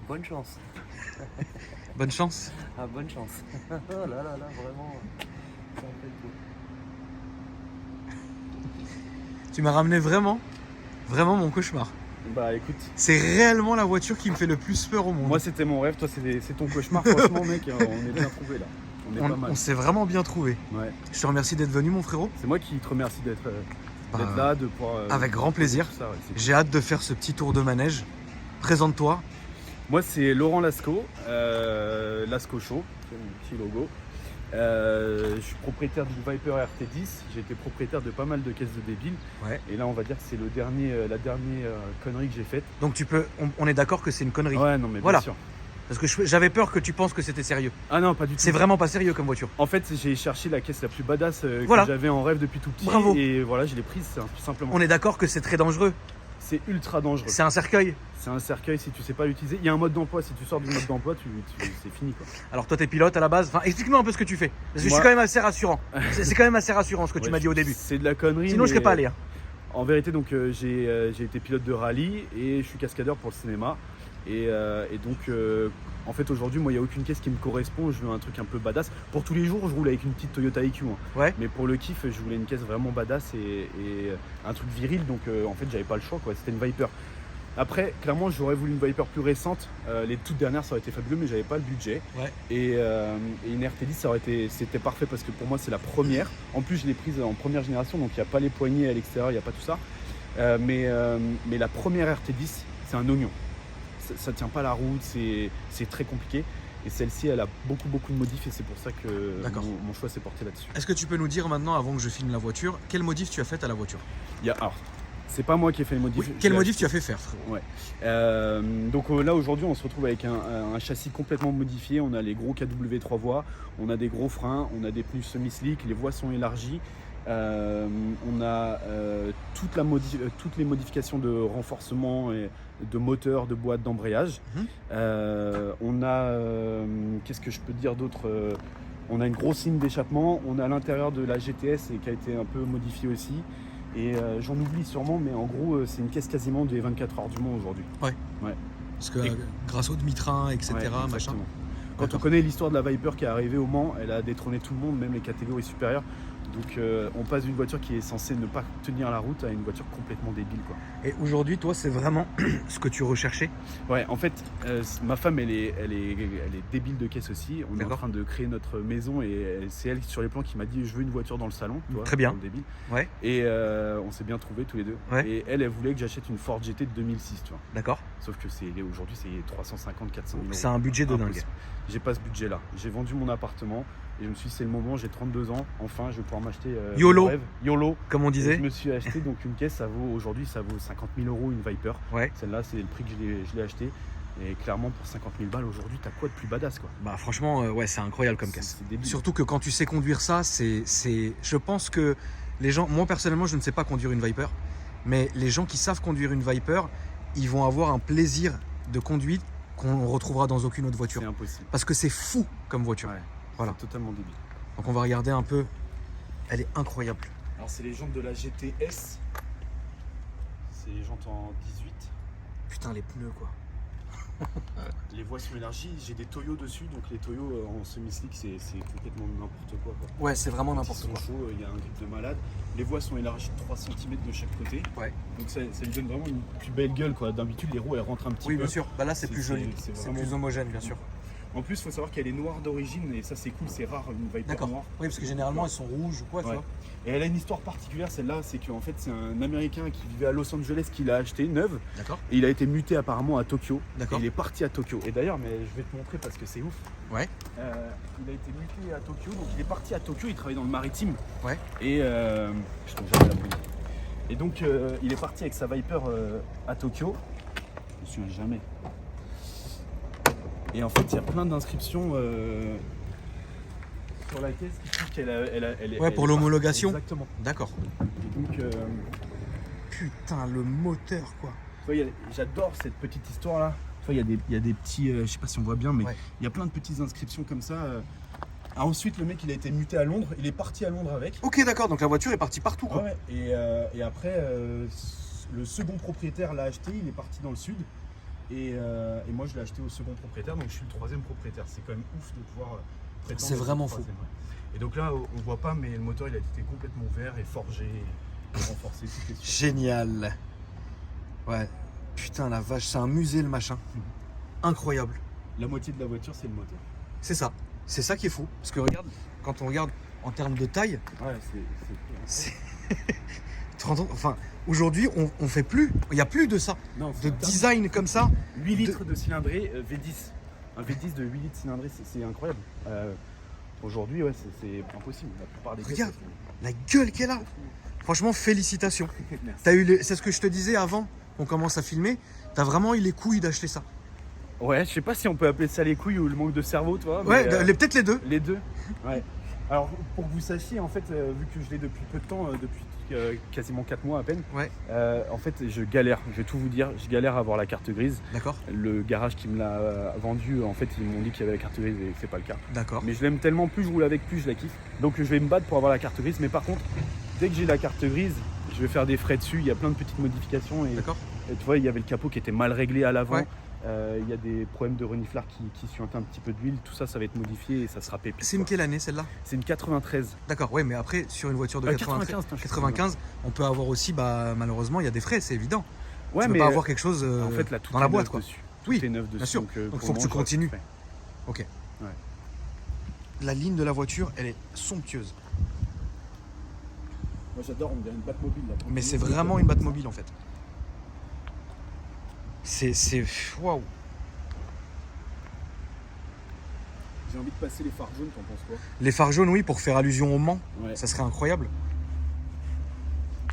bonne chance. Bonne chance. Ah, bonne chance. Oh là là là, vraiment, ça me fait le coup. Tu m'as ramené vraiment mon cauchemar. Bah écoute, C'est réellement la voiture qui me fait le plus peur au monde. moi c'était mon rêve, toi c'est ton cauchemar. Franchement mec, on est bien trouvé là. On est pas mal. On s'est vraiment bien trouvé. Ouais. Je te remercie d'être venu, mon frérot. C'est moi qui te remercie d'être Bah, là, de pouvoir. avec grand plaisir. tout ça, ouais, c'est cool. J'ai hâte de faire ce petit tour de manège. Présente-toi. Moi c'est Laurent Lascaux, Lascaux Show, c'est mon petit logo. Je suis propriétaire du Viper RT10, j'ai été propriétaire de pas mal de caisses de débiles. Ouais. Et là on va dire que c'est la dernière connerie que j'ai faite. Donc on est d'accord que c'est une connerie. Ouais non mais Voilà. bien sûr. Parce que j'avais peur que tu penses que c'était sérieux. Ah non pas du tout. C'est vraiment pas sérieux comme voiture. En fait j'ai cherché la caisse la plus badass Voilà. que j'avais en rêve depuis tout petit. Bravo. Et voilà je l'ai prise tout simplement. On est d'accord que c'est très dangereux. C'est ultra dangereux. C'est un cercueil. C'est un cercueil si tu sais pas l'utiliser. Il y a un mode d'emploi, si tu sors du mode d'emploi, c'est fini quoi. Alors toi t'es pilote à la base. Enfin, explique-nous un peu ce que tu fais. Parce que je Moi- suis quand même assez rassurant. C'est quand même assez rassurant ce que tu Ouais, m'as dit au début. C'est de la connerie. Sinon je serais mais pas allé. Hein. En vérité donc j'ai été pilote de rallye et je suis cascadeur pour le cinéma. Et donc en fait aujourd'hui moi il n'y a aucune caisse qui me correspond. Je veux un truc un peu badass. Pour tous les jours je roule avec une petite Toyota IQ. Hein. Ouais. Mais pour le kiff je voulais une caisse vraiment badass et un truc viril. Donc en fait j'avais pas le choix quoi. C'était une Viper. Après, clairement, j'aurais voulu une Viper plus récente. Les toutes dernières, ça aurait été fabuleux, mais j'avais pas le budget. Ouais. Et une RT10, c'était parfait parce que pour moi, c'est la première. En plus, je l'ai prise en première génération, donc il n'y a pas les poignées à l'extérieur, il n'y a pas tout ça. Mais la première RT10, c'est un oignon. Ça tient pas la route, c'est très compliqué. Et celle-ci, elle a beaucoup de modifs et c'est pour ça que mon choix s'est porté là-dessus. Est-ce que tu peux nous dire maintenant, avant que je filme la voiture, quel modif tu as fait à la voiture? Alors, c'est pas moi qui ai fait les modifs. Oui, quel modif tu as fait faire, frérot? Ouais. Donc là aujourd'hui on se retrouve avec un châssis complètement modifié. On a les gros KW 3 voies, on a des gros freins, on a des pneus semi-slick, les voies sont élargies. On a toutes les modifications de renforcement et de moteur, de boîte, d'embrayage. On a qu'est-ce que je peux dire d'autre? On a une grosse ligne d'échappement. On a l'intérieur de la GTS et qui a été un peu modifié aussi. Et j'en oublie sûrement, mais en gros, c'est une caisse quasiment des 24 heures du Mans aujourd'hui. Ouais. Parce que grâce au demi-train, etc. Ouais, machin. exactement. Quand on D'accord. connaît l'histoire de la Viper qui est arrivée au Mans, elle a détrôné tout le monde, même les catégories supérieures. Donc on passe d'une voiture qui est censée ne pas tenir la route à une voiture complètement débile quoi. Et aujourd'hui, toi, c'est vraiment ce que tu recherchais? Ouais, en fait, ma femme elle est débile de caisse aussi. On est en D'accord. train de créer notre maison et c'est elle sur les plans qui m'a dit je veux une voiture dans le salon. Tu vois, Très bien. dans le débile. Ouais. Et on s'est bien trouvés tous les deux. Ouais. Et elle voulait que j'achète une Ford GT de 2006, tu vois. D'accord. Sauf que aujourd'hui c'est 350, 400 000 euros. C'est un budget de dingue. Impossible. J'ai pas ce budget là. J'ai vendu mon appartement et je me suis dit c'est le moment, j'ai 32 ans, enfin je vais pouvoir m'acheter YOLO. mon rêve. YOLO. Comme on Et disait. je me suis acheté donc une caisse, aujourd'hui ça vaut 50 000 euros une Viper. Ouais. Celle-là c'est le prix que je l'ai acheté. Et clairement pour 50 000 balles aujourd'hui t'as quoi de plus badass quoi. Bah franchement, ouais, c'est incroyable comme caisse. C'est débile. Surtout que quand tu sais conduire ça, je pense que les gens, moi personnellement, je ne sais pas conduire une Viper, mais les gens qui savent conduire une Viper, ils vont avoir un plaisir de conduite qu'on retrouvera dans aucune autre voiture. C'est impossible. Parce que c'est fou comme voiture. Ouais. Voilà. C'est totalement débile. Donc on va regarder un peu. Elle est incroyable. Alors c'est les jantes de la GTS. C'est les jantes en 18. Putain, les pneus quoi. Les voies sont élargies, j'ai des Toyo dessus, donc les Toyo en semi-slick c'est complètement n'importe quoi. Ouais, c'est vraiment Ils n'importe sont quoi. chauds, il y a un grip de malade. Les voies sont élargies de 3 cm de chaque côté. Ouais. Donc ça lui donne vraiment une plus belle gueule quoi. D'habitude les roues elles rentrent un petit Oui, peu. bien sûr. Bah là, c'est C'est- plus joli. c'est C'est vraiment- plus homogène, bien sûr. En plus il faut savoir qu'elle est noire d'origine et ça c'est cool, c'est rare une Viper D'accord. noire. Oui, parce que généralement, elles sont rouges ou quoi, tu Ouais. vois. Et elle a une histoire particulière celle-là, c'est qu'en fait c'est un Américain qui vivait à Los Angeles qui l'a acheté neuve D'accord. et il a été muté apparemment à Tokyo. D'accord. Et il est parti à Tokyo. Et d'ailleurs, mais je vais te montrer parce que c'est ouf. Ouais. Il a été muté à Tokyo, donc il est parti à Tokyo, il travaille dans le maritime. Ouais. Et je trouve jamais la brune. Et donc il est parti avec sa Viper à Tokyo. Je me souviens jamais. Et en fait il y a plein d'inscriptions sur la caisse qui prouvent qu'elle est. Ouais, pour l'homologation. Exactement. D'accord. Et donc Putain, le moteur quoi. tu vois, j'adore cette petite histoire là. Tu vois, il y a des petits, je sais pas si on voit bien, mais Ouais. il y a plein de petites inscriptions comme ça. Ah, ensuite, le mec, il a été muté à Londres. Il est parti à Londres avec. Ok, d'accord. Donc la voiture est partie partout quoi. Ouais, et après, le second propriétaire l'a acheté. Il est parti dans le sud. Et moi, je l'ai acheté au second propriétaire, donc je suis le troisième propriétaire. C'est quand même ouf de pouvoir prétendre. C'est vraiment fou. Et donc là, on voit pas, mais le moteur, il a été complètement ouvert et forgé, et renforcé. Tout est sûr. Génial. Ouais. Putain, la vache, c'est un musée, le machin. Incroyable. La moitié de la voiture, c'est le moteur. C'est ça. C'est ça qui est fou. Parce que regarde, quand on regarde en termes de taille, Ouais, c'est. Tu te rends compte, enfin, aujourd'hui, on fait plus. Il n'y a plus de ça. Non, De design comme ça. 8 litres de cylindrée V10. Un V10 de 8 litres cylindrée, c'est incroyable. Aujourd'hui, ouais, c'est impossible. La plupart des Regarde. pièces, La gueule qu'elle a. Franchement, félicitations. Merci. T'as eu c'est ce que je te disais avant qu'on commence à filmer. T'as vraiment eu les couilles d'acheter ça. Ouais, je sais pas si on peut appeler ça les couilles ou le manque de cerveau, toi. Ouais, mais, peut-être les deux. les deux. Ouais. Alors, pour que vous sachiez, en fait, vu que je l'ai depuis peu de temps, depuis quasiment 4 mois à peine, Ouais. en fait, je galère. Je vais tout vous dire. Je galère à avoir la carte grise. D'accord. Le garage qui me l'a vendu, en fait, ils m'ont dit qu'il y avait la carte grise et que c'est pas le cas. D'accord. Mais je l'aime tellement, plus je roule avec, plus je la kiffe. Donc, je vais me battre pour avoir la carte grise. Mais par contre, dès que j'ai la carte grise, je vais faire des frais dessus. Il y a plein de petites modifications. Et D'accord. tu vois, il y avait le capot qui était mal réglé à l'avant. Ouais. Il y a des problèmes de reniflard qui suintent un petit peu d'huile. Tout ça, ça va être modifié et ça sera pépite. C'est une quoi. quelle année celle-là? C'est une 93. D'accord, ouais, mais après, sur une voiture de 95, 95, on peut avoir aussi, bah, malheureusement, il y a des frais, c'est évident. Ouais, tu peux mais pas avoir quelque chose en fait, là, tout dans est la boîte, neuf quoi. dessus. Tout Oui, est neuf dessus. bien sûr. Donc, Donc, pour faut que moi, tu je continues. refais. Ok. Ouais. La ligne de la voiture, elle est somptueuse. Moi, j'adore, on dirait une Batmobile. Là. Mais c'est vraiment une Batmobile, en fait. C'est... Waouh. J'ai envie de passer les phares jaunes, t'en penses quoi? Les phares jaunes, oui, pour faire allusion au Mans, Ouais. ça serait incroyable.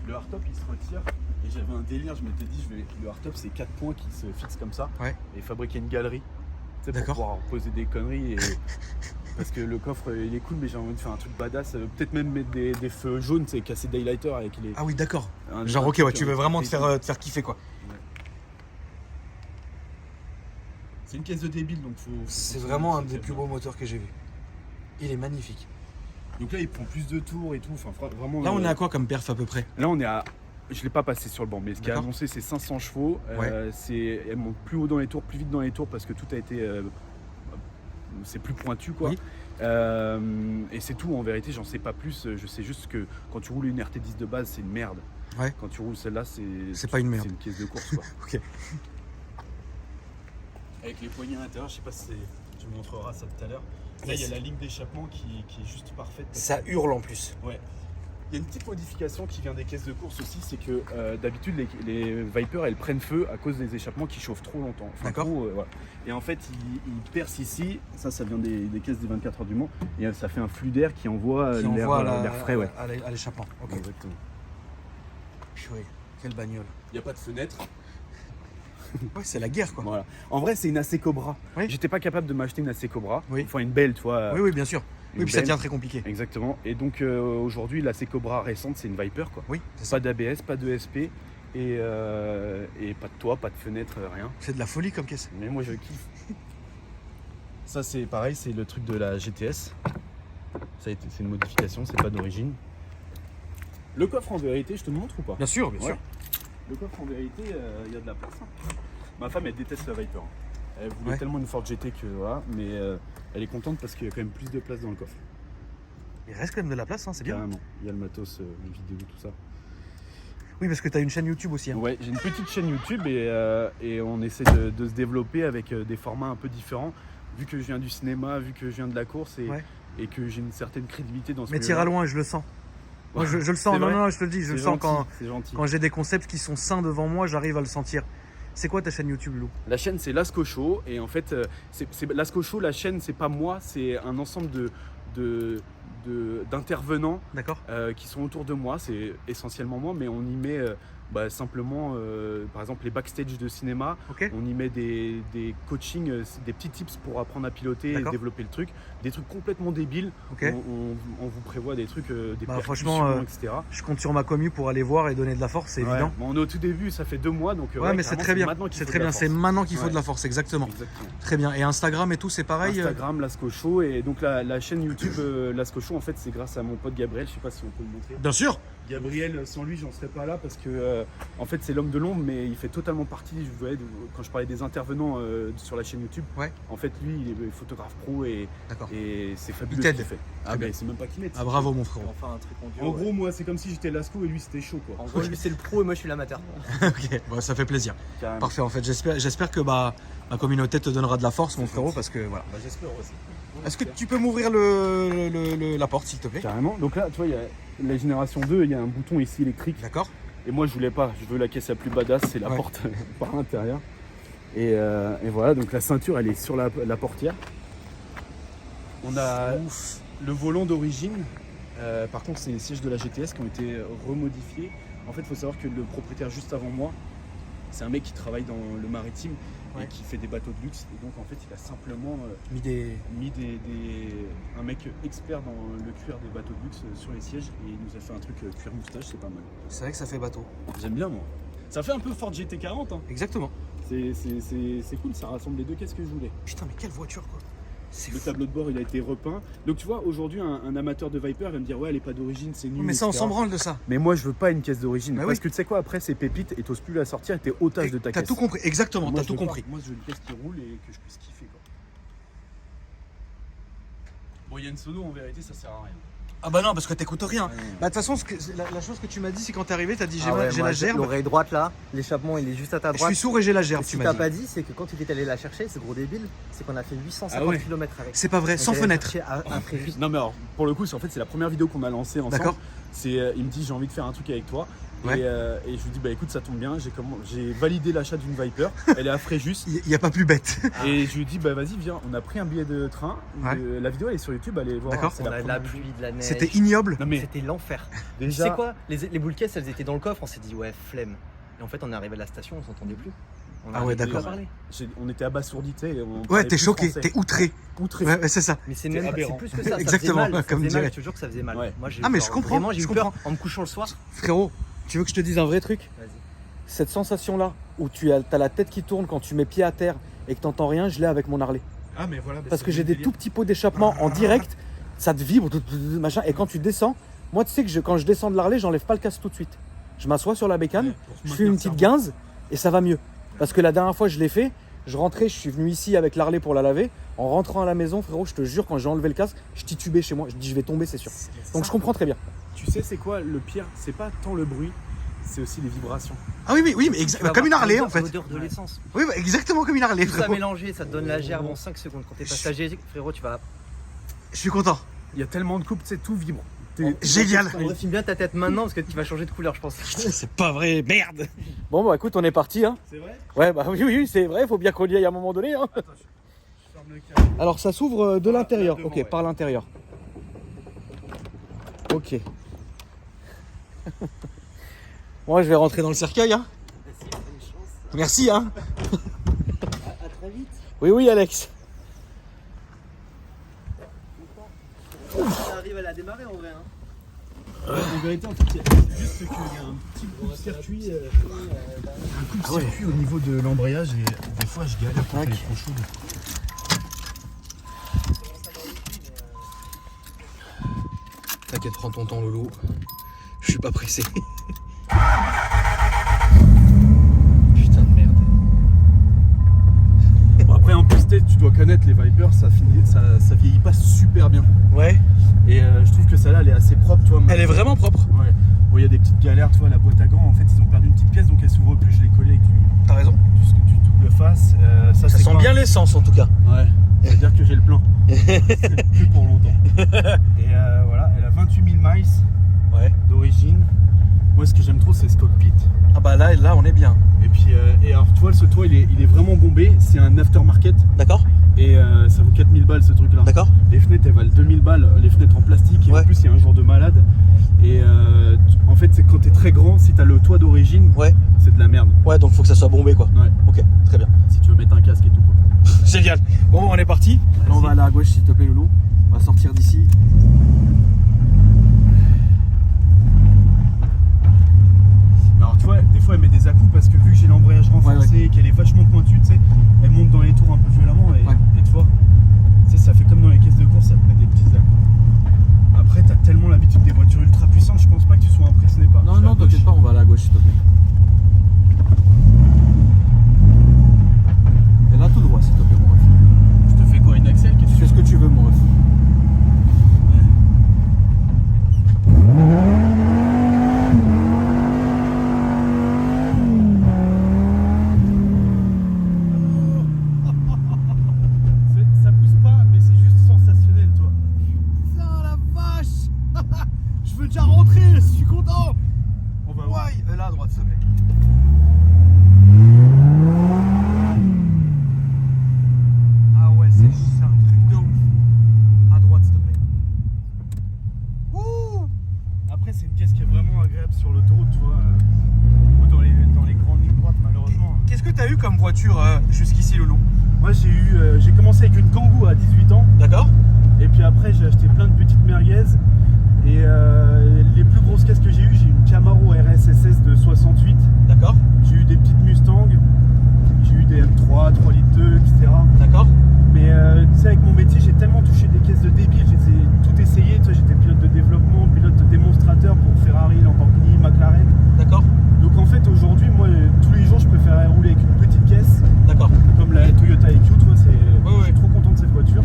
Le hardtop, il se retire. Et j'avais un délire, je m'étais dit, le hardtop, c'est 4 points qui se fixent comme ça. Ouais. Et fabriquer une galerie. Tu sais, pour D'accord. pouvoir poser des conneries. Et... Parce que le coffre, il est cool, mais j'ai envie de faire un truc badass. Peut-être même mettre des feux jaunes, c'est casser daylighter avec les. Ah oui, d'accord. un- Genre, un ok, truc, ouais, tu veux vraiment te précis. faire kiffer, quoi. C'est une caisse de débile, donc faut. C'est vraiment un des plus beaux moteurs que j'ai vu. Il est magnifique. Donc là, il prend plus de tours et tout. Enfin, vraiment. Là, on est à quoi comme perf à peu près? Là, on est à. Je l'ai pas passé sur le banc, mais ce qui est D'accord. annoncé, c'est 500 chevaux. Ouais. Elle monte plus haut dans les tours, plus vite dans les tours parce que tout a été. C'est plus pointu, quoi. Oui. Et c'est tout, en vérité, j'en sais pas plus. Je sais juste que quand tu roules une RT10 de base, c'est une merde. Ouais. Quand tu roules celle-là, C'est pas une merde. C'est une caisse de course, quoi. Ok. Avec les poignées à l'intérieur, je sais pas si tu me montreras ça tout à l'heure. Là, il y a la ligne d'échappement qui est juste parfaite. Ça hurle en plus. Ouais. Il y a une petite modification qui vient des caisses de course aussi, c'est que d'habitude les Viper elles prennent feu à cause des échappements qui chauffent trop longtemps. Enfin, D'accord. trop, voilà. Et en fait ils percent ici, ça vient des caisses des 24 heures du Mans, et ça fait un flux d'air qui envoie Qui envoie l'air frais. Ouais. à l'échappement. Ok. Exactement. Purée, quelle bagnole. Il n'y a pas de fenêtre. Ouais, c'est la guerre, quoi. Voilà. En vrai c'est une AC Cobra. Oui. J'étais pas capable de m'acheter une AC Cobra. Oui. Enfin une belle, tu vois. Oui, oui, bien sûr. une Oui, puis ça belle. devient très compliqué. Exactement. Et donc aujourd'hui la AC Cobra récente c'est une Viper, quoi. Oui, c'est ça. Pas d'ABS, pas de SP et pas de toit, pas de fenêtre, rien. C'est de la folie comme caisse. Mais moi je kiffe. Ça c'est pareil, c'est le truc de la GTS. C'est une modification, c'est pas d'origine. Le coffre en vérité, je te le montre ou pas? Bien sûr, bien Ouais. sûr. Le coffre en vérité, il y a de la place. Hein. Ma femme elle déteste la Viper. Elle voulait Ouais. tellement une Ford GT que voilà, mais elle est contente parce qu'il y a quand même plus de place dans le coffre. Il reste quand même de la place, hein, c'est bien. Carrément. Il y a le matos, les vidéos, tout ça. Oui, parce que tu as une chaîne YouTube aussi. Hein. Ouais, j'ai une petite chaîne YouTube et on essaie de se développer avec des formats un peu différents. Vu que je viens du cinéma, vu que je viens de la course Ouais. et que j'ai une certaine crédibilité dans ce Mais milieu-là. t'iras loin, je le sens. Moi, je le sens. C'est Non, vrai. non, je te le dis, je C'est le sens gentil, c'est gentil. quand j'ai des concepts qui sont sains devant moi, j'arrive à le sentir. C'est quoi ta chaîne YouTube, Lou? La chaîne c'est Lasco Show et en fait c'est Lasco Show, la chaîne c'est pas moi, c'est un ensemble d'intervenants D'accord. qui sont autour de moi, c'est essentiellement moi, mais on y met simplement par exemple les backstage de cinéma, Ok. on y met des coachings, des petits tips pour apprendre à piloter et D'accord. développer le truc, des trucs complètement débiles, Ok. on vous prévoit des trucs, des Bah, percussions, franchement, etc. Je compte sur ma commu pour aller voir et donner de la force, c'est Ouais. évident. Bon, on est au tout début, ça fait 2 mois, donc Ouais, mais c'est carrément, très bien. maintenant qu'il C'est faut très de la bien. C'est force. maintenant qu'il faut Ouais. de la force, exactement. Exactement. Très bien. Et Instagram et tout, c'est pareil. Instagram, Lasco Show, et donc la chaîne YouTube Lasco Show, en fait, c'est grâce à mon pote Gabriel, je sais pas si on peut le montrer. Bien sûr. Gabriel, sans lui, j'en serais pas là parce que en fait c'est l'homme de l'ombre, mais il fait totalement partie. Vous voyez, quand je parlais des intervenants sur la chaîne YouTube, Ouais. en fait lui il est photographe pro et D'accord. c'est fabuleux Il ce t'aide. qu'il fait. Très Ah bien. ben c'est même pas qu'il m'aide. Ah bravo mon frérot. Enfin un truc en duo. En ouais. gros, moi c'est comme si j'étais Lasco et lui c'était chaud quoi. En gros, lui c'est le pro et moi je suis l'amateur. Ok, bon, ça fait plaisir. Carrément. Parfait, en fait, j'espère que ma communauté te donnera de la force, mon frérot, parce que voilà. Bah, j'espère aussi. Est-ce que tu peux m'ouvrir la porte, s'il te plaît? Carrément. Donc là, tu vois, il y a la génération 2, il y a un bouton ici électrique. D'accord. Et moi, je voulais pas. Je veux la caisse la plus badass, c'est la Ouais. porte par l'intérieur. Et voilà, donc la ceinture, elle est sur la portière. On a le volant d'origine. Par contre, c'est les sièges de la GTS qui ont été remodifiés. En fait, il faut savoir que le propriétaire juste avant moi, c'est un mec qui travaille dans le maritime Ouais. et qui fait des bateaux de luxe. Et donc, en fait, il a simplement Mis des. mis un mec expert dans le cuir des bateaux de luxe sur les sièges et il nous a fait un truc cuir moustache, c'est pas mal. C'est vrai que ça fait bateau. J'aime bien moi. Ça fait un peu Ford GT40 hein. Exactement. C'est cool, ça rassemble les deux caisses que je voulais. Putain, mais quelle voiture, quoi. C'est Le fou. tableau de bord il a été repeint. Donc tu vois, aujourd'hui un amateur de Viper va me dire ouais elle est pas d'origine, c'est nul. Mais ça, on etc. s'en branle de ça. Mais moi je veux pas une caisse d'origine. Bah parce oui. que tu sais quoi, après c'est pépite et t'oses plus la sortir et t'es otage de ta T'as caisse. tout compris, exactement, Moi, t'as je tout veux pas. compris. Moi je veux une caisse qui roule et que je puisse kiffer quoi. Bon il y a une sono en vérité ça sert à rien. Ah bah non, parce que t'écoutes rien. Ouais, non. Bah de toute façon, la chose que tu m'as dit, c'est quand t'es arrivé, t'as dit j'ai Ah ouais, j'ai moi, la gerbe. L'oreille droite là, l'échappement il est juste à ta Je droite. suis sourd et j'ai la gerbe, Ce tu que m'as t'as dit. pas dit, c'est que quand tu étais allé la chercher, ce gros débile, c'est qu'on a fait 850 Ah ouais. km avec. C'est pas vrai, On sans est allé fenêtre. chercher à Fréjus. Non mais alors pour le coup en fait c'est la première vidéo qu'on a lancée ensemble. D'accord. C'est il me dit j'ai envie de faire un truc avec toi. Ouais. Et je lui dis bah écoute ça tombe bien, j'ai validé l'achat d'une Viper, elle est à Fréjus. Il y a pas plus bête. Et je lui dis bah vas-y viens, on a pris un billet de train. Ouais. La vidéo elle est sur YouTube, allez voir. D'accord. c'est On a de la première pluie, de la neige. C'était ignoble. Non mais C'était l'enfer. Tu déjà sais quoi, les boules caisses elles étaient dans le coffre, on s'est dit ouais flemme. Et en fait on est arrivé à la station, on s'entendait plus. On Ah ouais, arrêtait de d'accord. parler. on était abasourdis, tu sais. on Ouais, parlait t'es plus choqué, français. t'es outré. Outré. Ouais, c'est ça. Mais c'est C'est même aberrant. c'est plus que ça. Exactement, ça faisait mal, comme ça faisait mal, dirait. je te jure que ça faisait mal. Ouais. Moi, j'ai Ah, eu mais peur. je comprends, Vraiment, j'ai je eu peur en me couchant le soir. Frérot, tu veux que je te dise un vrai truc? Vas-y. Cette sensation-là, où tu as la tête qui tourne quand tu mets pied à terre et que t'entends rien, je l'ai avec mon Harley. Ah mais voilà. Parce que j'ai des tout petits pots d'échappement en direct, ça te vibre, machin. Et quand tu descends, moi tu sais que quand je descends de l'Harley, j'enlève pas le casque tout de suite. Je m'assois sur la bécane, je fais une petite guinze et ça va mieux. Parce que la dernière fois je l'ai fait, je rentrais, je suis venu ici avec l'Harley pour la laver. En rentrant à la maison, frérot, je te jure, quand j'ai enlevé le casque, je titubais chez moi. Je dis je vais tomber, c'est sûr. Donc je comprends très bien. Tu sais c'est quoi le pire? C'est pas tant le bruit, c'est aussi les vibrations. Ah oui, mais Tu vas comme une avoir Harley en fait. l'odeur de l'essence. Oui, bah, exactement comme une Harley, Tout ça frérot. mélangé, ça te donne la gerbe en 5 secondes. Quand t'es passager, frérot, tu vas. Je suis content. Il y a tellement de coupes, tu sais, tout vibre. Génial. On refilme bien ta tête maintenant parce que tu vas changer de couleur, je pense. C'est pas vrai, merde. Bon, bah écoute, on est parti. Hein. C'est vrai? Ouais, bah oui, c'est vrai, faut bien qu'on y aille à un moment donné. Hein. Attends, je ferme le câble. Alors ça s'ouvre de l'intérieur, devant, ok, ouais. par l'intérieur. Ok. Moi je vais rentrer dans le cercueil. Hein. Merci. Hein. À très vite. Oui, Alex. On arrive à la démarrer en vrai. Hein. En vérité, en fait, il y a juste qu'il y a un petit coup de circuit, Ah ouais. au niveau de l'embrayage et des fois je galère quand Tac. elle est trop chaude. T'inquiète, prends ton temps, Loulou. Je suis pas pressé. Putain de merde. Bon, après, en plus, tu dois connaître les Vipers, ça vieillit pas super bien. Ouais. Et je trouve que celle-là, elle est assez propre, tu vois. Elle est vraiment propre. Ouais. Bon, il y a des petites galères, tu vois, la boîte à gants, en fait, ils ont perdu une petite pièce, donc elle s'ouvre plus. Je l'ai collée avec T'as raison. du double face. Ça c'est sent quoi bien l'essence en tout cas. Ouais, ça veut dire que j'ai le plein. C'est plus pour longtemps. Et voilà, elle a 28 000 miles Ouais. d'origine. Moi, ce que j'aime trop, c'est ce cockpit. Ah bah là on est bien. Et puis, et alors, tu vois, ce toit, il est vraiment bombé. C'est un aftermarket. D'accord. Et ça vaut 4000 balles ce truc-là. D'accord. Les fenêtres, elles valent 2000 balles. Les fenêtres en plastique. Et Ouais. en plus, il y a un jour de malade. Et en fait, c'est quand t'es très grand, si t'as le toit d'origine, Ouais. c'est de la merde. Ouais, donc faut que ça soit bombé quoi. Ouais. Ok, très bien. Si tu veux mettre un casque et tout, quoi. Génial. Bon, on est parti. Là, on va aller à gauche, s'il te plaît, Loulou. On va sortir d'ici. Alors, tu vois, des fois, elle met des à-coups parce que vu que j'ai l'embrayage renforcé, qu'elle est vachement pointue, tu sais, elle monte dans les tours un peu violemment. Et tu vois, tu sais, ça fait comme dans les caisses de course, ça te met des petits à-coups. Après, t'as tellement l'habitude des voitures ultra puissantes, je pense pas que tu sois impressionné voiture jusqu'ici, Loulou? Moi j'ai commencé avec une Kangoo à 18 ans. D'accord. Et puis après j'ai acheté plein de petites merguez. Et les plus grosses caisses que j'ai eues, j'ai eu une Camaro RSSS de 68. D'accord. J'ai eu des petites Mustang. J'ai eu des M3, 3 litres 2, etc. D'accord. Mais tu sais, avec mon métier, j'ai tellement touché des caisses de débit, j'ai tout essayé. Tu sais, j'étais pilote de développement, pilote de démonstrateur pour Ferrari, Lamborghini, McLaren. D'accord. Donc en fait, aujourd'hui, moi, tous les jours, je préfère rouler avec une petite caisse, D'accord. comme la Toyota IQ. Tu vois, je suis trop content de cette voiture.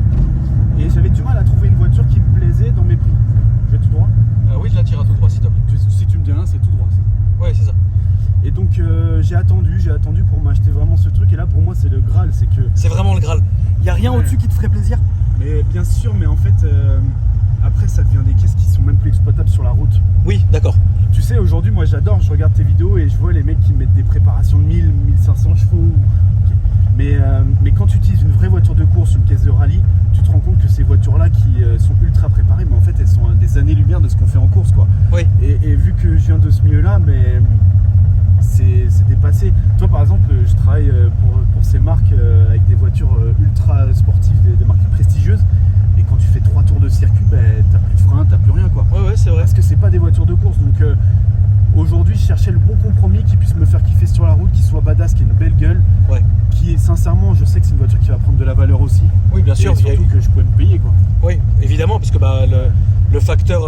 Et j'avais du mal à trouver une voiture qui me plaisait dans mes prix. Je vais tout droit? Oui, je la tire à tout droit, s'il te plaît. Si tu me dis rien, c'est tout droit. Ça. Ouais, c'est ça. Et donc j'ai attendu pour m'acheter vraiment ce truc. Et là, pour moi, c'est le Graal. C'est que. C'est vraiment le Graal. Il n'y a rien au-dessus qui te ferait plaisir? Mais bien sûr, mais en fait, après, ça devient des caisses qui sont même plus exploitables sur la route. Oui, d'accord. Tu sais, aujourd'hui, moi, j'adore. Je regarde tes vidéos et je vois les mecs qui mettent des préparations de 1000, 1500 chevaux. Mais quand tu utilises une vraie voiture de course, une caisse de rallye, tu te rends compte que ces voitures-là qui sont ultra préparées, mais en fait, elles sont à des années-lumière de ce qu'on fait en course, quoi. Oui. Et vu que je viens de ce milieu-là, mais c'est dépassé. Toi, par exemple, je travaille pour ces marques avec des voitures ultra sportives, des marques prestigieuses. Et quand tu fais 3 tours de circuit, t'as plus de frein, t'as plus rien, quoi. Ouais, c'est vrai. Parce que c'est pas des voitures de course. Donc aujourd'hui, je cherchais le bon compromis qui puisse me faire kiffer sur la route, qui soit badass, qui ait une belle gueule. Ouais. Qui est sincèrement, je sais que c'est une voiture qui va prendre de la valeur aussi. Oui, bien sûr. Et surtout que je pouvais me payer, quoi. Oui, évidemment, parce que le facteur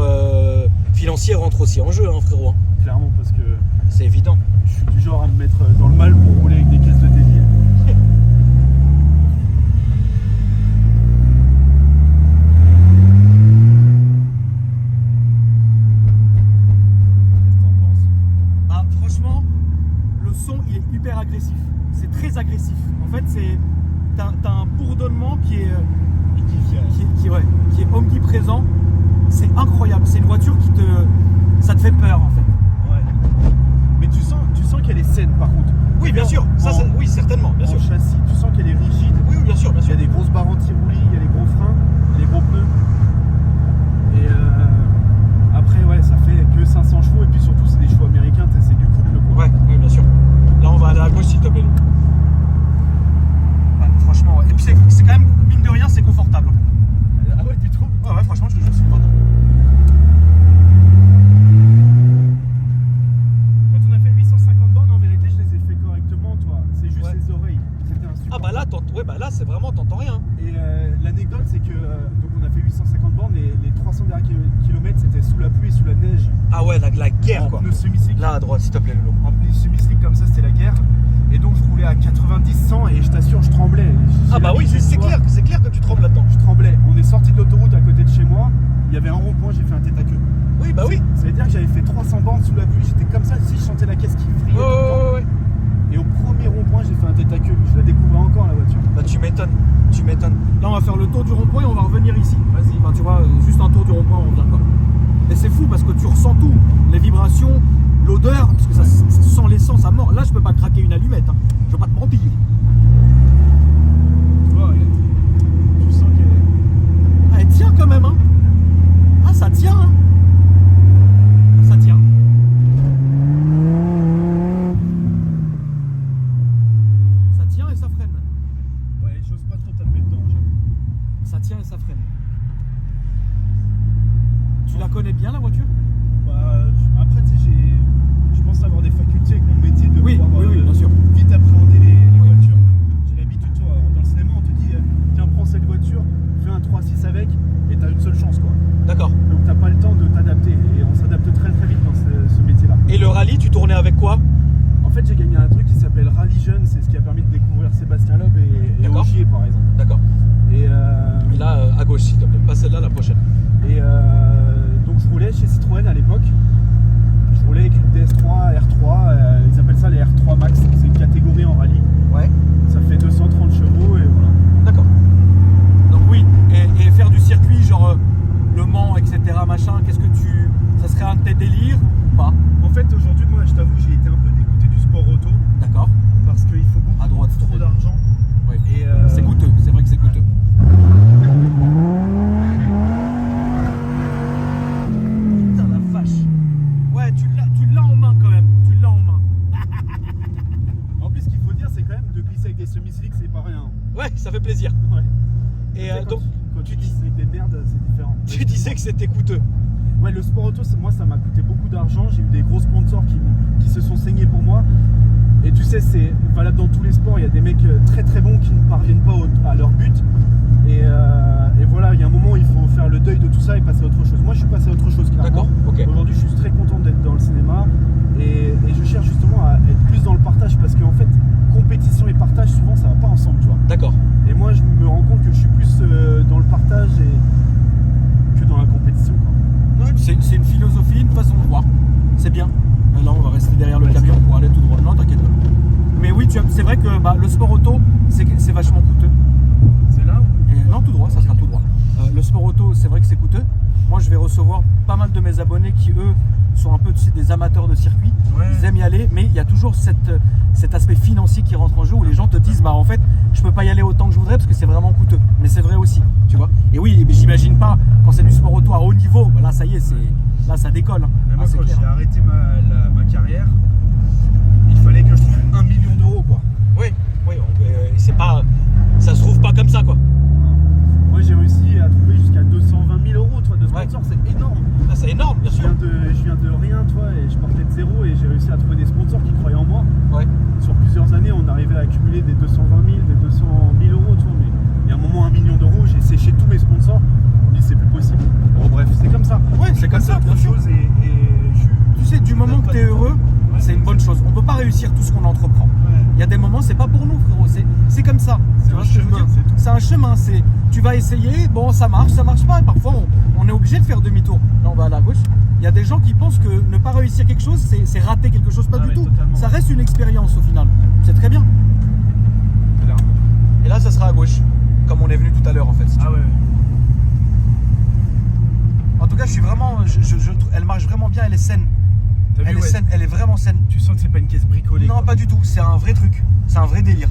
financier rentre aussi en jeu, hein, frérot. Hein. Clairement, parce que c'est évident. Je suis du genre à me mettre dans le mal pour rouler avec des caisses de débile. Franchement, le son il est hyper agressif. C'est très agressif. En fait, t'as un bourdonnement qui est omniprésent. C'est incroyable. C'est une voiture ça te fait peur en fait. Ouais. Mais tu sens qu'elle est saine par contre. Oui, bien sûr. Oui, certainement. Bien sûr. Châssis, tu sens qu'elle est rigide. Oui, bien sûr. Il y a des grosses barres anti-roulis, il y a les gros freins, les gros pneus. Et après, ouais, ça fait que 500 chevaux et puis surtout, c'est des chevaux américains, c'est du couple, quoi. Ouais, bien sûr. Là, on va aller à gauche, s'il te plaît. Ouais, franchement, ouais. Et puis c'est quand même, mine de rien, c'est confortable. Ah ouais, tu trouves? Ouais, franchement, je te jure, c'est confortable. Quand on a fait 850 bornes, en vérité, je les ai fait correctement, toi. C'est juste les oreilles. C'était un super. Ah bah là, c'est vraiment, t'entends rien. Et l'anecdote, c'est que donc on a fait 850 bornes et les 300 derniers kilomètres, c'était sous la pluie et sous la neige. Ah ouais, la guerre, quoi. Pneus semi-slick. Là, à droite, s'il te plaît, Lolo. En pneus semi-slick comme ça, c'était la guerre. Et donc je roulais à 90, 100 et je t'assure, je tremblais. Ah bah oui, c'est clair que tu trembles là-dedans. Je tremblais. On est sorti de l'autoroute à côté de chez moi. Il y avait un rond-point, j'ai fait un tête à queue. Oui, bah oui. Ça veut dire que j'avais fait 300 bornes sous la pluie. J'étais comme ça, si je sentais la caisse qui friait tout le temps. Ouais. Et au premier rond-point, j'ai fait un tête à queue. Je la découvrais encore, la voiture. Bah tu m'étonnes. Là, on va faire le tour du rond-point et on va revenir ici. Vas-y. Enfin, tu vois, juste un tour du rond-point, on revient, quoi. Et c'est fou parce que tu ressens tout. Les vibrations, l'odeur, parce que ça sent l'essence à mort. Là, je peux pas craquer une allumette. Hein. Je veux pas te mentir. Tu vois, tu sens qu'elle... Ah, elle tient quand même, hein. Ah, ça tient, hein. Ça tient. Ça tient et ça freine. Ouais, j'ose pas trop taper dedans, j'avoue. Ça tient et ça freine. Tu la connais bien, la voiture? Bah, après, tu sais, je pense avoir des facultés avec mon métier de Oui, pouvoir bien sûr. vite appréhender les voitures. J'ai l'habitude, toi, dans le cinéma, on te dit tiens, prends cette voiture, fais un 3-6 avec, et t'as une seule chance, quoi. D'accord. Donc t'as pas le temps de t'adapter, et on s'adapte très très vite dans ce métier-là. Et le rallye, tu tournais avec quoi? En fait, j'ai gagné un truc qui s'appelle Rallye Jeune, c'est ce qui a permis de découvrir Sébastien Loeb et Ogier, par exemple. D'accord. Et là, à gauche, s'il te plaît. Pas celle-là, la prochaine. Et donc je roulais chez Citroën à l'époque. Je roulais avec une DS3 R3, ils appellent ça les R3 Max, c'est une catégorie en rallye. Ouais. Ça fait 230 chevaux et voilà. D'accord. Donc oui, et faire du circuit, genre Le Mans, etc., machin, ça serait un de tes délires ou pas? En fait aujourd'hui, moi je t'avoue, j'ai été un peu dégoûté du sport auto. D'accord. Parce qu'il faut beaucoup À droite, trop d'argent. Oui. Et c'est coûteux, c'est vrai que c'est coûteux. Et Tu sais, donc, quand tu dis que c'est des merdes, c'est différent. tu disais que c'était coûteux. Ouais, le sport auto, moi, ça m'a coûté beaucoup d'argent. J'ai eu des gros sponsors qui se sont saignés pour moi. Et tu sais, c'est valable dans tous les sports. Il y a des mecs très très bons qui ne parviennent pas à leur but. Et voilà, il y a un moment où il faut faire le deuil de tout ça et passer à autre chose. Moi, je suis passé à autre chose, clairement. D'accord, ok. Aujourd'hui, je suis très content d'être dans le cinéma. Et je cherche justement à être plus dans le partage. Parce qu'en fait, compétition et partage, souvent, ça va pas ensemble, tu vois. D'accord. Et moi, je me rends compte que je suis plus dans le partage que dans la compétition, quoi. C'est une philosophie, une façon de voir. C'est bien. Là, on va rester derrière le Ouais, camion pour aller tout droit. Non, t'inquiète pas. Mais oui, c'est vrai que le sport auto, c'est vachement coûteux. C'est là où... Et non, tout droit, ça sera tout droit. Le sport auto, c'est vrai que c'est coûteux. Moi, je vais recevoir pas mal de mes abonnés qui, eux, sont un peu des amateurs de circuit. Ouais. Ils aiment y aller, mais il y a toujours cet aspect financier qui rentre en jeu où les gens te disent, bah en fait, je peux pas y aller autant que je voudrais parce que c'est vraiment coûteux. Mais c'est vrai aussi, tu vois. Et oui, mais j'imagine pas quand c'est du sport auto à haut niveau, bah là, ça y est, là, ça décolle. Mais moi, Ah, c'est quand clair. j'ai arrêté ma carrière, il fallait que je trouve 1 million d'euros, quoi. Oui, c'est pas, ça se trouve pas comme ça, quoi. Moi, j'ai réussi à trouver jusqu'à 220 000 euros, toi, de sponsors. C'est énorme. Là, c'est énorme, bien Je sûr. viens de rien, toi, et je partais de zéro et j'ai réussi à trouver des sponsors qui croyaient en moi. Ouais. Sur plusieurs années, on arrivait à accumuler des 220 000, des 200 000 euros, tu vois. Mais il y a un moment, 1 million d'euros, j'ai séché tous mes sponsors. Je me dis, c'est plus possible. Bon, bref, c'est comme ça. Ouais, c'est comme ça, bien sûr. Chose et Tu sais, du moment que tu es heureux, c'est une bonne chose. On peut pas réussir tout ce qu'on entreprend. Il y a des moments, c'est pas pour nous, frérot. C'est comme ça. C'est Tu vois un ce que je veux chemin, dire c'est tout. C'est un chemin. Tu vas essayer, bon, ça marche pas. Et parfois, on est obligé de faire demi-tour. Là, on va à la gauche. Il y a des gens qui pensent que ne pas réussir quelque chose, c'est rater quelque chose. Pas Ah du ouais, tout. totalement. Ça reste une expérience au final. C'est très bien. clairement. Et là, ça sera à gauche, comme on est venu tout à l'heure, en fait. Ah ouais. En tout cas, je suis vraiment. Elle marche vraiment bien. Elle est saine. T'as Elle vu, est ouais, saine. Elle est vraiment saine. tu sens que c'est pas une caisse bricolée. Non, quoi. pas du tout. C'est un vrai truc. C'est un vrai délire.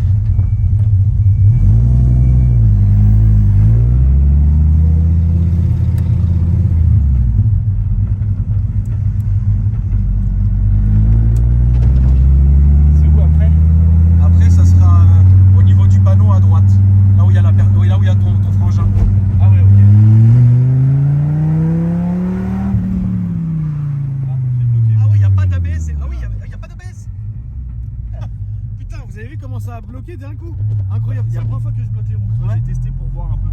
C'est où après? Après, ça sera au niveau du panneau à droite. Là où il y a, là où il y a ton frangin. Ah ouais, ok. Ah oui, il n'y a pas d'ABS. Ah oui, il n'y a pas d'ABS. Putain, vous avez vu comment ça a bloqué d'un coup? Incroyable. C'est la première fois que je bloque les roues. Ouais. J'ai testé pour voir un peu.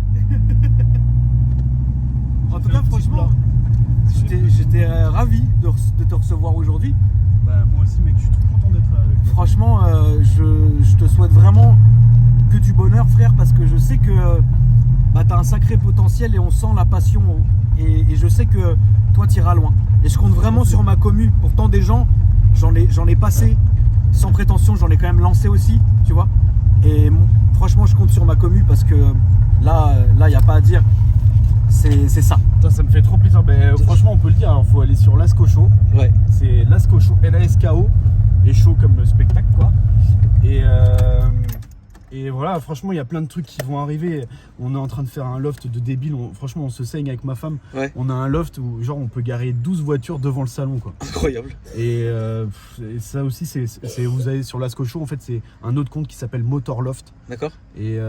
En tout fait cas, un petit franchement, blanc. j'étais ravi de te recevoir aujourd'hui. Bah, moi aussi, mec, je suis trop content d'être là avec toi. Franchement, je te souhaite vraiment que du bonheur, frère, parce que je sais que tu as un sacré potentiel et on sent la passion. Et je sais que toi, tu iras loin. Et je compte vraiment sur ma commu. Pourtant, des gens, j'en ai passé sans prétention, j'en ai quand même lancé aussi, tu vois. Et franchement, je compte sur ma commu parce que là, il n'y a pas à dire. C'est ça. Putain, ça me fait trop plaisir. Ben, franchement, on peut le dire. Il faut aller sur Lasco Show. Ouais. C'est Lasco Show, L-A-S-K-O. Et show comme le spectacle, quoi. Et voilà, franchement, il y a plein de trucs qui vont arriver. On est en train de faire un loft de débile. Franchement, on se saigne avec ma femme. Ouais. On a un loft où, genre, on peut garer 12 voitures devant le salon, quoi. Incroyable. Et ça aussi, vous allez sur Lasco Show. En fait, c'est un autre compte qui s'appelle Motor Loft. D'accord. Et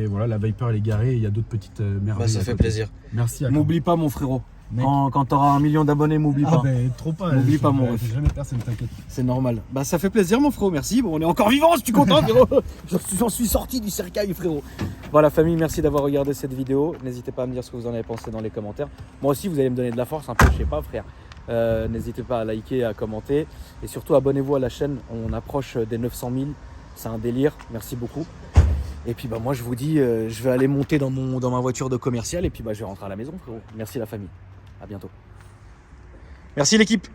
voilà, la Viper, elle est garée. Et il y a d'autres petites merveilles. Bah, ça à fait côté. plaisir. Merci à M'oublie pas, mon frérot. Mec. Quand tu auras 1 million d'abonnés, m'oublie pas. ben, trop pas. N'oublie pas, mon ref. Jamais personne, t'inquiète. C'est normal. Bah ça fait plaisir mon frérot, merci. Bon, on est encore vivant, je suis content frérot. J'en suis sorti du cercueil frérot. Voilà famille, merci d'avoir regardé cette vidéo. N'hésitez pas à me dire ce que vous en avez pensé dans les commentaires. Moi aussi vous allez me donner de la force un peu, je sais pas frère. N'hésitez pas à liker, à commenter. Et surtout abonnez-vous à la chaîne, on approche des 900 000. C'est un délire, merci beaucoup. Et puis bah moi je vous dis, je vais aller monter dans ma voiture de commercial et puis bah je vais rentrer à la maison frérot. Merci la famille, à bientôt. Merci l'équipe.